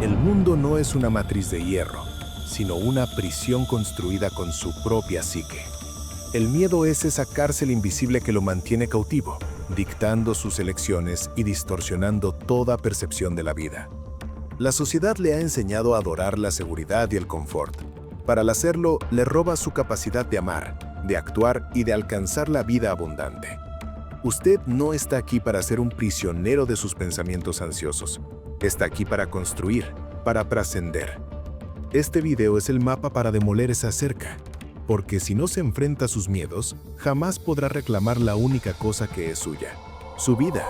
El mundo no es una matriz de hierro, sino una prisión construida con su propia psique. El miedo es esa cárcel invisible que lo mantiene cautivo, dictando sus elecciones y distorsionando toda percepción de la vida. La sociedad le ha enseñado a adorar la seguridad y el confort. Para hacerlo, le roba su capacidad de amar, de actuar y de alcanzar la vida abundante. Usted no está aquí para ser un prisionero de sus pensamientos ansiosos. Está aquí para construir, para trascender. Este video es el mapa para demoler esa cerca, porque si no se enfrenta a sus miedos, jamás podrá reclamar la única cosa que es suya, su vida.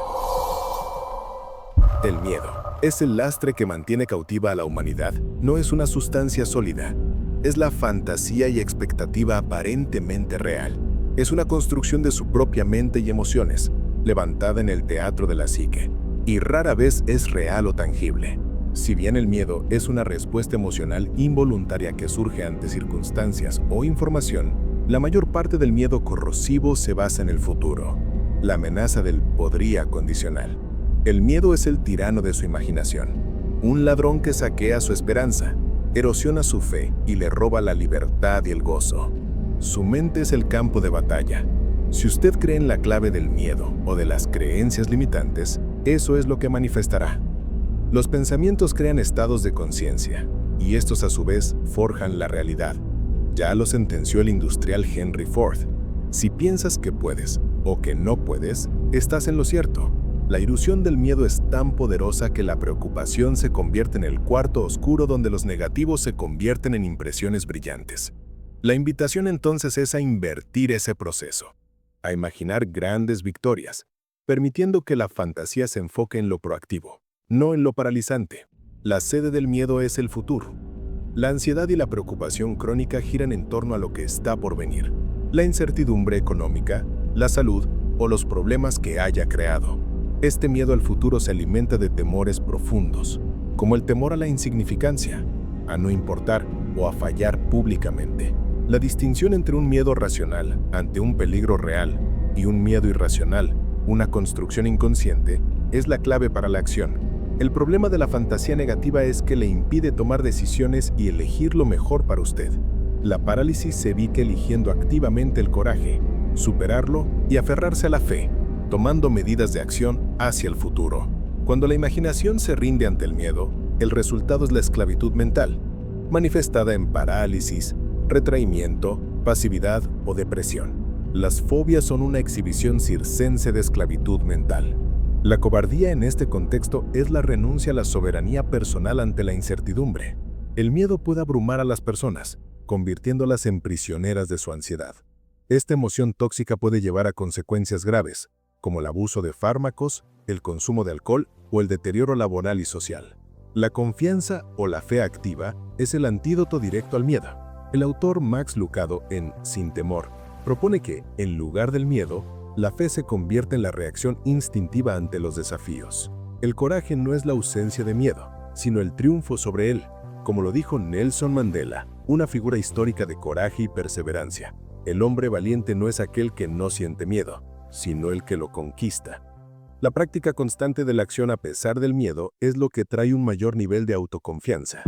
El miedo es el lastre que mantiene cautiva a la humanidad. No es una sustancia sólida. Es la fantasía y expectativa aparentemente real. Es una construcción de su propia mente y emociones, levantada en el teatro de la psique, y rara vez es real o tangible. Si bien el miedo es una respuesta emocional involuntaria que surge ante circunstancias o información, la mayor parte del miedo corrosivo se basa en el futuro, la amenaza del podría condicional. El miedo es el tirano de su imaginación, un ladrón que saquea su esperanza, erosiona su fe y le roba la libertad y el gozo. Su mente es el campo de batalla. Si usted cree en la clave del miedo o de las creencias limitantes, eso es lo que manifestará. Los pensamientos crean estados de conciencia, y estos a su vez forjan la realidad. Ya lo sentenció el industrial Henry Ford. Si piensas que puedes o que no puedes, estás en lo cierto. La ilusión del miedo es tan poderosa que la preocupación se convierte en el cuarto oscuro donde los negativos se convierten en impresiones brillantes. La invitación entonces es a invertir ese proceso, a imaginar grandes victorias, permitiendo que la fantasía se enfoque en lo proactivo, no en lo paralizante. La sede del miedo es el futuro. La ansiedad y la preocupación crónica giran en torno a lo que está por venir, la incertidumbre económica, la salud o los problemas que haya creado. Este miedo al futuro se alimenta de temores profundos, como el temor a la insignificancia, a no importar o a fallar públicamente. La distinción entre un miedo racional ante un peligro real y un miedo irracional, una construcción inconsciente, es la clave para la acción. El problema de la fantasía negativa es que le impide tomar decisiones y elegir lo mejor para usted. La parálisis se evita eligiendo activamente el coraje, superarlo y aferrarse a la fe, tomando medidas de acción hacia el futuro. Cuando la imaginación se rinde ante el miedo, el resultado es la esclavitud mental, manifestada en parálisis, retraimiento, pasividad o depresión. Las fobias son una exhibición circense de esclavitud mental. La cobardía en este contexto es la renuncia a la soberanía personal ante la incertidumbre. El miedo puede abrumar a las personas, convirtiéndolas en prisioneras de su ansiedad. Esta emoción tóxica puede llevar a consecuencias graves, como el abuso de fármacos, el consumo de alcohol o el deterioro laboral y social. La confianza o la fe activa es el antídoto directo al miedo. El autor Max Lucado, en Sin Temor, propone que, en lugar del miedo, la fe se convierte en la reacción instintiva ante los desafíos. El coraje no es la ausencia de miedo, sino el triunfo sobre él, como lo dijo Nelson Mandela, una figura histórica de coraje y perseverancia. El hombre valiente no es aquel que no siente miedo, sino el que lo conquista. La práctica constante de la acción a pesar del miedo es lo que trae un mayor nivel de autoconfianza.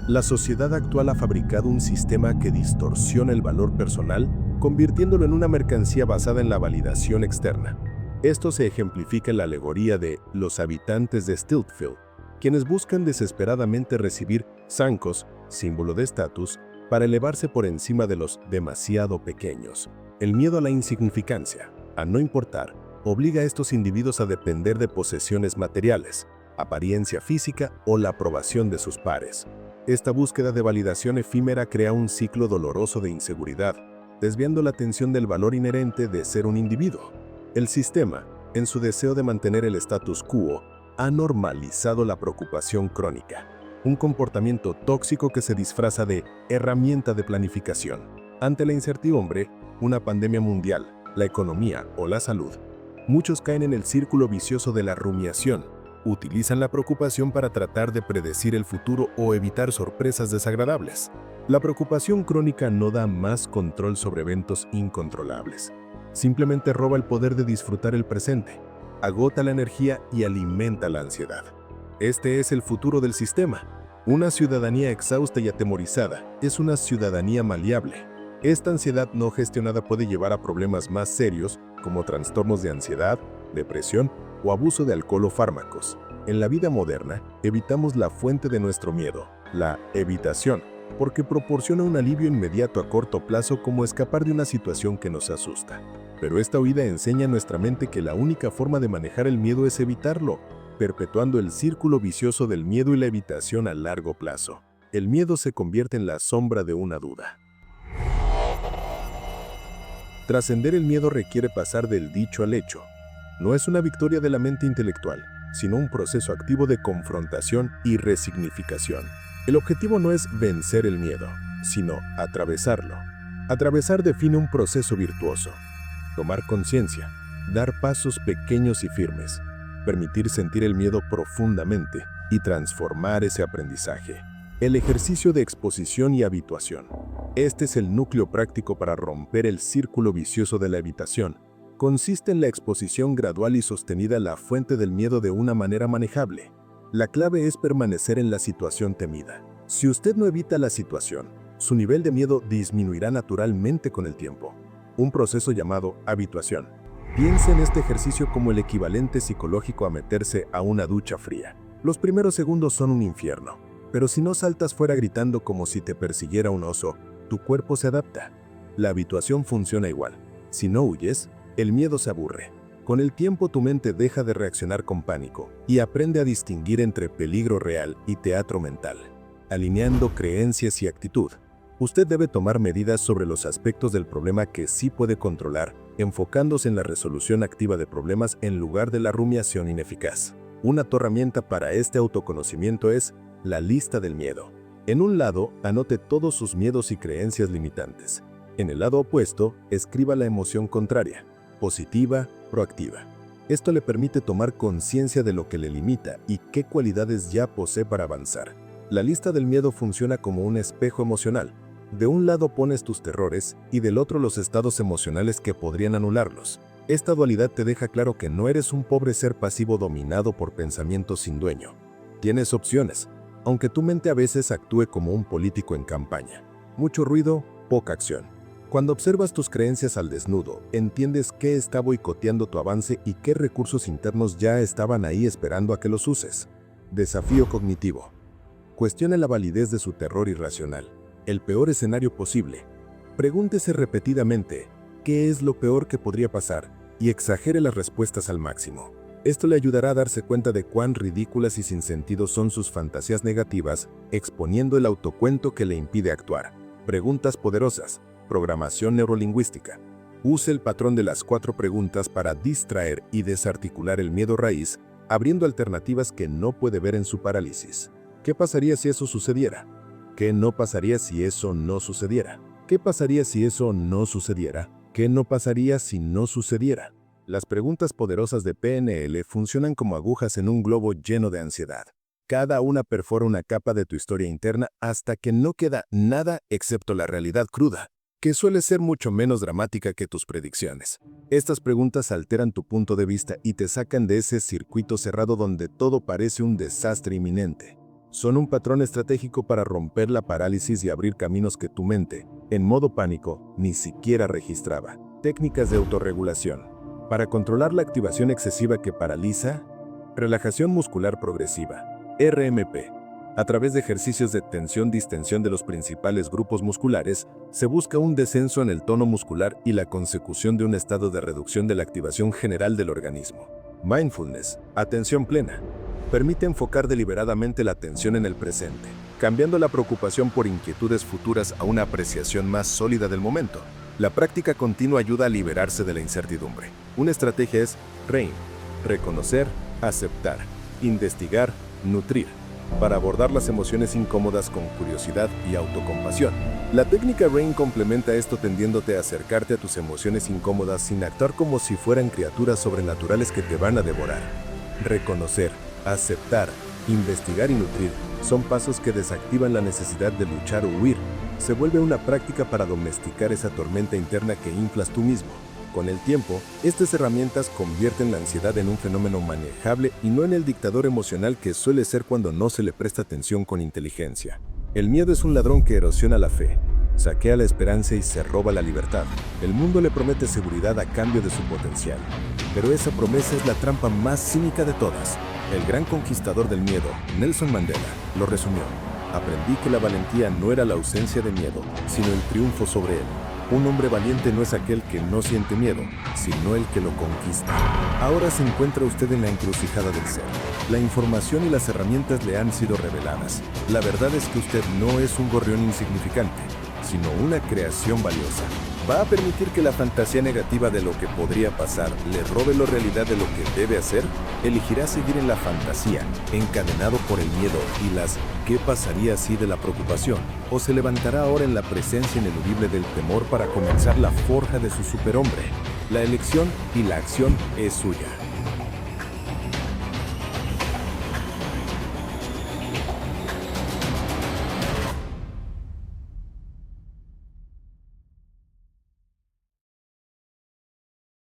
La sociedad actual ha fabricado un sistema que distorsiona el valor personal, convirtiéndolo en una mercancía basada en la validación externa. Esto se ejemplifica en la alegoría de los habitantes de Stiltfield, quienes buscan desesperadamente recibir zancos, símbolo de estatus, para elevarse por encima de los demasiado pequeños. El miedo a la insignificancia, a no importar, obliga a estos individuos a depender de posesiones materiales, apariencia física o la aprobación de sus pares. Esta búsqueda de validación efímera crea un ciclo doloroso de inseguridad, desviando la atención del valor inherente de ser un individuo. El sistema, en su deseo de mantener el status quo, ha normalizado la preocupación crónica, un comportamiento tóxico que se disfraza de herramienta de planificación. Ante la incertidumbre, una pandemia mundial, la economía o la salud, muchos caen en el círculo vicioso de la rumiación. Utilizan la preocupación para tratar de predecir el futuro o evitar sorpresas desagradables. La preocupación crónica no da más control sobre eventos incontrolables. Simplemente roba el poder de disfrutar el presente, agota la energía y alimenta la ansiedad. Este es el futuro del sistema. Una ciudadanía exhausta y atemorizada es una ciudadanía maleable. Esta ansiedad no gestionada puede llevar a problemas más serios como trastornos de ansiedad, depresión o abuso de alcohol o fármacos. En la vida moderna, evitamos la fuente de nuestro miedo, la evitación, porque proporciona un alivio inmediato a corto plazo como escapar de una situación que nos asusta. Pero esta huida enseña a nuestra mente que la única forma de manejar el miedo es evitarlo, perpetuando el círculo vicioso del miedo y la evitación a largo plazo. El miedo se convierte en la sombra de una duda. Trascender el miedo requiere pasar del dicho al hecho. No es una victoria de la mente intelectual, sino un proceso activo de confrontación y resignificación. El objetivo no es vencer el miedo, sino atravesarlo. Atravesar define un proceso virtuoso. Tomar conciencia, dar pasos pequeños y firmes, permitir sentir el miedo profundamente y transformar ese aprendizaje. El ejercicio de exposición y habituación. Este es el núcleo práctico para romper el círculo vicioso de la evitación. Consiste en la exposición gradual y sostenida a la fuente del miedo de una manera manejable. La clave es permanecer en la situación temida. Si usted no evita la situación, su nivel de miedo disminuirá naturalmente con el tiempo. Un proceso llamado habituación. Piense en este ejercicio como el equivalente psicológico a meterse a una ducha fría. Los primeros segundos son un infierno, pero si no saltas fuera gritando como si te persiguiera un oso, tu cuerpo se adapta. La habituación funciona igual. Si no huyes, el miedo se aburre. Con el tiempo tu mente deja de reaccionar con pánico y aprende a distinguir entre peligro real y teatro mental, alineando creencias y actitud. Usted debe tomar medidas sobre los aspectos del problema que sí puede controlar, enfocándose en la resolución activa de problemas en lugar de la rumiación ineficaz. Una herramienta para este autoconocimiento es la lista del miedo. En un lado, anote todos sus miedos y creencias limitantes. En el lado opuesto, escriba la emoción contraria, positiva, proactiva. Esto le permite tomar conciencia de lo que le limita y qué cualidades ya posee para avanzar. La lista del miedo funciona como un espejo emocional. De un lado pones tus terrores y del otro los estados emocionales que podrían anularlos. Esta dualidad te deja claro que no eres un pobre ser pasivo dominado por pensamientos sin dueño. Tienes opciones, aunque tu mente a veces actúe como un político en campaña. Mucho ruido, poca acción. Cuando observas tus creencias al desnudo, entiendes qué está boicoteando tu avance y qué recursos internos ya estaban ahí esperando a que los uses. Desafío cognitivo. Cuestione la validez de su terror irracional. El peor escenario posible. Pregúntese repetidamente, ¿qué es lo peor que podría pasar? Y exagere las respuestas al máximo. Esto le ayudará a darse cuenta de cuán ridículas y sin sentido son sus fantasías negativas, exponiendo el autocuento que le impide actuar. Preguntas poderosas. Programación neurolingüística. Use el patrón de las 4 preguntas para distraer y desarticular el miedo raíz, abriendo alternativas que no puede ver en su parálisis. ¿Qué pasaría si eso sucediera? ¿Qué no pasaría si eso no sucediera? ¿Qué pasaría si eso no sucediera? ¿Qué no pasaría si no sucediera? Las preguntas poderosas de PNL funcionan como agujas en un globo lleno de ansiedad. Cada una perfora una capa de tu historia interna hasta que no queda nada excepto la realidad cruda, que suele ser mucho menos dramática que tus predicciones. Estas preguntas alteran tu punto de vista y te sacan de ese circuito cerrado donde todo parece un desastre inminente. Son un patrón estratégico para romper la parálisis y abrir caminos que tu mente, en modo pánico, ni siquiera registraba. Técnicas de autorregulación. Para controlar la activación excesiva que paraliza, relajación muscular progresiva, RMP. A través de ejercicios de tensión-distensión de los principales grupos musculares, se busca un descenso en el tono muscular y la consecución de un estado de reducción de la activación general del organismo. Mindfulness, atención plena. Permite enfocar deliberadamente la atención en el presente, cambiando la preocupación por inquietudes futuras a una apreciación más sólida del momento. La práctica continua ayuda a liberarse de la incertidumbre. Una estrategia es RAIN, reconocer, aceptar, investigar, nutrir, para abordar las emociones incómodas con curiosidad y autocompasión. La técnica RAIN complementa esto tendiéndote a acercarte a tus emociones incómodas sin actuar como si fueran criaturas sobrenaturales que te van a devorar. Reconocer, aceptar, investigar y nutrir son pasos que desactivan la necesidad de luchar o huir. Se vuelve una práctica para domesticar esa tormenta interna que inflas tú mismo. Con el tiempo, estas herramientas convierten la ansiedad en un fenómeno manejable y no en el dictador emocional que suele ser cuando no se le presta atención con inteligencia. El miedo es un ladrón que erosiona la fe, saquea la esperanza y se roba la libertad. El mundo le promete seguridad a cambio de su potencial, pero esa promesa es la trampa más cínica de todas. El gran conquistador del miedo, Nelson Mandela, lo resumió: aprendí que la valentía no era la ausencia de miedo, sino el triunfo sobre él. Un hombre valiente no es aquel que no siente miedo, sino el que lo conquista. Ahora se encuentra usted en la encrucijada del ser. La información y las herramientas le han sido reveladas. La verdad es que usted no es un gorrión insignificante, sino una creación valiosa. ¿Va a permitir que la fantasía negativa de lo que podría pasar le robe la realidad de lo que debe hacer? ¿Elegirá seguir en la fantasía, encadenado por el miedo y las ¿qué pasaría si de la preocupación? ¿O se levantará ahora en la presencia ineludible del temor para comenzar la forja de su superhombre? La elección y la acción es suya.